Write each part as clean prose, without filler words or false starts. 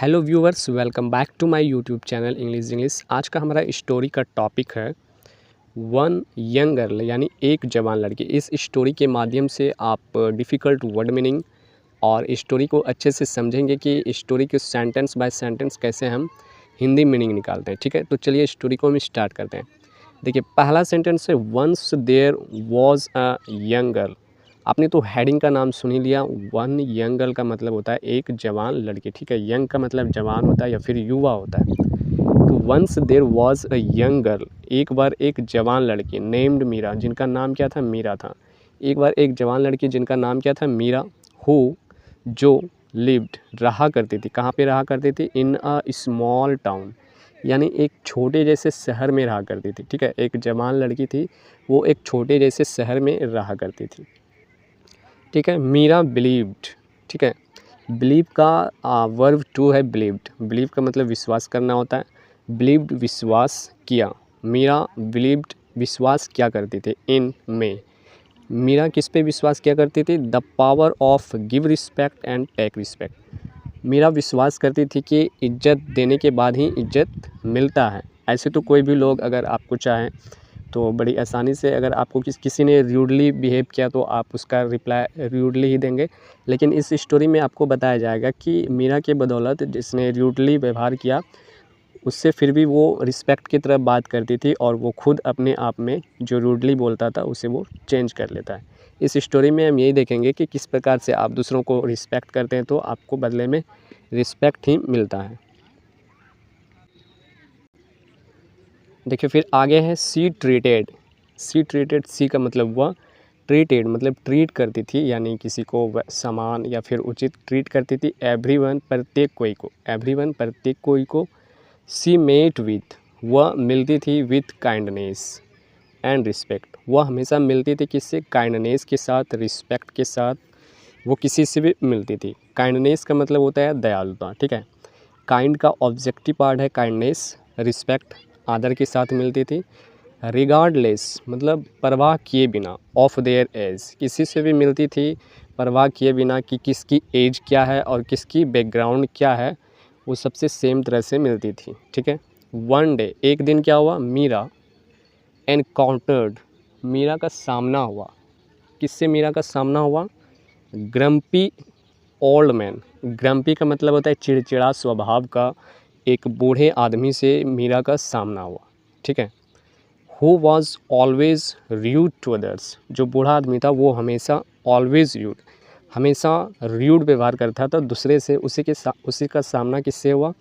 Hello viewers, welcome back to my YouTube channel English. आज का हमारा स्टोरी का टॉपिक है वन यंग गर्ल, यानी एक जवान लड़की। इस स्टोरी के माध्यम से आप डिफ़िकल्ट वर्ड मीनिंग और स्टोरी को अच्छे से समझेंगे कि स्टोरी के सेंटेंस बाय सेंटेंस कैसे हम हिंदी मीनिंग निकालते हैं। ठीक है, तो चलिए स्टोरी को हम स्टार्ट करते हैं। देखिए, पहला सेंटेंस है once there was a young girl. आपने तो हेडिंग का नाम सुन ही लिया। वन यंग गर्ल का मतलब होता है एक जवान लड़की। ठीक है, यंग का मतलब जवान होता है या फिर युवा होता है। तो once there was a young girl, एक बार एक जवान लड़की नेम्ड मीरा, जिनका नाम क्या था? मीरा था। एक बार एक जवान लड़की जिनका नाम क्या था? मीरा। हु, जो लिव्ड, रहा करती थी। कहाँ पे रहा करती थी? इन अ स्मॉल टाउन, यानी एक छोटे जैसे शहर में रहा करती थी। ठीक है, एक जवान लड़की थी, वो एक छोटे जैसे शहर में रहा करती थी। ठीक है, मीरा बिलीव्ड। ठीक है, बिलीव का वर्ब टू है बिलीव्ड। बिलीव का मतलब विश्वास करना होता है। बिलीव्ड विश्वास किया। मीरा बिलीव्ड विश्वास क्या करती थी? इन में। मीरा किस पे विश्वास किया करती थी? The power of give respect and take respect. Meera विश्वास करती थी कि इज्जत देने के बाद ही इज्जत मिलता है। ऐसे तो कोई भी लोग अगर आपको चाहें तो बड़ी आसानी से, अगर आपको किसी ने र्यूडली बिहेव किया तो आप उसका रिप्लाई र्यूडली ही देंगे। लेकिन इस स्टोरी में आपको बताया जाएगा कि मीरा के बदौलत जिसने र्यूडली व्यवहार किया, उससे फिर भी वो रिस्पेक्ट की तरफ बात करती थी और वो खुद अपने आप में जो र्यूडली बोलता था उसे वो चेंज कर लेता है। इस स्टोरी में हम यही देखेंगे कि किस प्रकार से आप दूसरों को रिस्पेक्ट करते हैं तो आपको बदले में रिस्पेक्ट ही मिलता है। देखिए, फिर आगे है सी ट्रीटेड। सी ट्रीटेड, सी का मतलब हुआ ट्रीटेड, मतलब ट्रीट करती थी, यानी किसी को समान या फिर उचित ट्रीट करती थी। एवरीवन, प्रत्येक कोई को। एवरीवन, प्रत्येक कोई को। सी मेट विथ, वह मिलती थी। विथ काइंडनेस एंड रिस्पेक्ट, वह हमेशा मिलती थी किससे? काइंडनेस के साथ, रिस्पेक्ट के साथ। वो किसी से भी मिलती थी। काइंडनेस का मतलब होता है दयालुता। ठीक है, काइंड का ऑब्जेक्टिव पार्ट है काइंडनेस। रिस्पेक्ट, आदर के साथ मिलती थी। रिगार्डलेस मतलब परवाह किए बिना। ऑफ देयर एज, किसी से भी मिलती थी परवाह किए बिना कि किसकी एज क्या है और किसकी बैकग्राउंड क्या है, वो सबसे सेम तरह से मिलती थी। ठीक है, वन डे, एक दिन क्या हुआ? मीरा एनकाउंटर्ड, मीरा का सामना हुआ। किससे मीरा का सामना हुआ? Grumpy old man. ग्रम्पी का मतलब होता है चिड़चिड़ा स्वभाव का एक बूढ़े आदमी से मीरा का सामना हुआ। ठीक है, who was always rude to others, जो बूढ़ा आदमी था वो हमेशा ऑलवेज र्यूड, हमेशा र्यूड व्यवहार करता था दूसरे से। उसी का सामना किससे हुआ?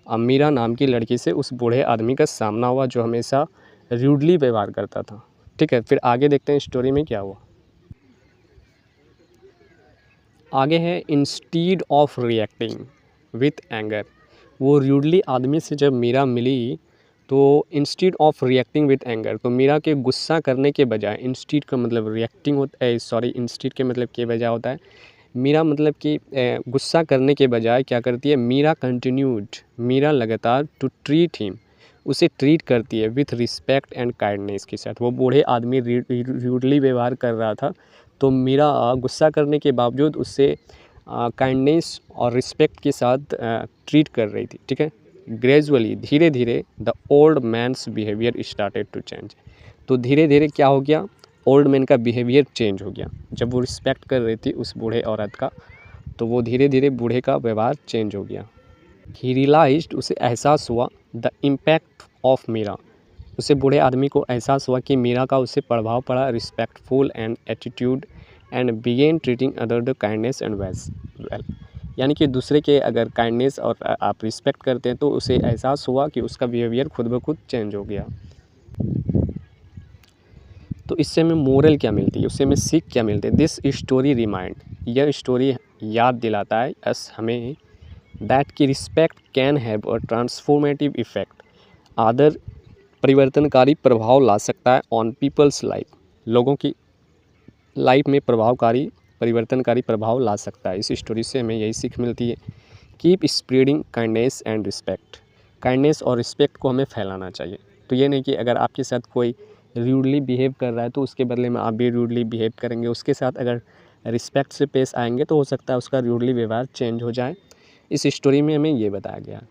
मीरा नाम की लड़की से उस बूढ़े आदमी का सामना हुआ जो हमेशा र्यूडली व्यवहार करता था। ठीक है, फिर आगे देखते हैं स्टोरी में क्या हुआ। आगे है instead of reacting with anger. वो र्यूडली आदमी से जब मीरा मिली तो instead of reacting with anger, तो मीरा के गुस्सा करने के बजाय, इंस्टीड का मतलब रिएक्टिंग होता है, सॉरी, इंस्टीड के मतलब के बजाय होता है। मीरा मतलब कि गुस्सा करने के बजाय क्या करती है? मीरा कंटिन्यूड, मीरा लगातार टू ट्रीट हिम, उसे ट्रीट करती है विथ रिस्पेक्ट एंड काइंडनेस के साथ। वो बूढ़े आदमी र्यूडली व्यवहार कर रहा था तो मीरा गुस्सा करने के बावजूद उससे काइंडनेस और रिस्पेक्ट के साथ ट्रीट कर रही थी। ठीक है, ग्रेजुअली, धीरे धीरे, the old man's behaviour started to change, तो धीरे धीरे क्या हो गया? ओल्ड मैन का बिहेवियर चेंज हो गया। जब वो रिस्पेक्ट कर रही थी उस बूढ़े औरत का, तो वो धीरे धीरे बूढ़े का व्यवहार चेंज हो गया। ही रियलाइज्ड, उसे एहसास हुआ, द इम्पैक्ट ऑफ मीरा, उसे बूढ़े आदमी को एहसास हुआ कि मीरा का उससे प्रभाव पड़ा। Respectful and attitude and began treating other the kindness and well, यानी कि दूसरे के अगर काइंडनेस और आप रिस्पेक्ट करते हैं तो उसे एहसास हुआ कि उसका बिहेवियर खुद ब खुद चेंज हो गया। तो इससे हमें मोरल क्या मिलती है? उससे हमें सीख क्या मिलती है? दिस स्टोरी रिमाइंड, यह स्टोरी याद दिलाता है अस, हमें, दैट की respect can have a transformative effect, आदर परिवर्तनकारी प्रभाव ला सकता है ऑन पीपल्स लाइफ, लोगों की लाइफ में प्रभावकारी परिवर्तनकारी प्रभाव ला सकता है। इस स्टोरी से हमें यही सीख मिलती है, keep spreading kindness and respect, kindness और रिस्पेक्ट को हमें फैलाना चाहिए। तो ये नहीं कि अगर आपके साथ कोई र्यूडली बिहेव कर रहा है तो उसके बदले में आप भी र्यूडली बिहेव करेंगे। उसके साथ अगर रिस्पेक्ट से पेश आएंगे तो हो सकता है उसका र्यूडली व्यवहार चेंज हो जाए। इस स्टोरी में हमें ये बताया गया।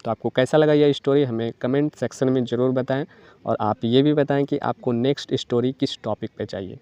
तो आपको कैसा लगा यह स्टोरी हमें कमेंट सेक्शन में ज़रूर बताएं और आप ये भी बताएं कि आपको नेक्स्ट स्टोरी किस टॉपिक पे चाहिए।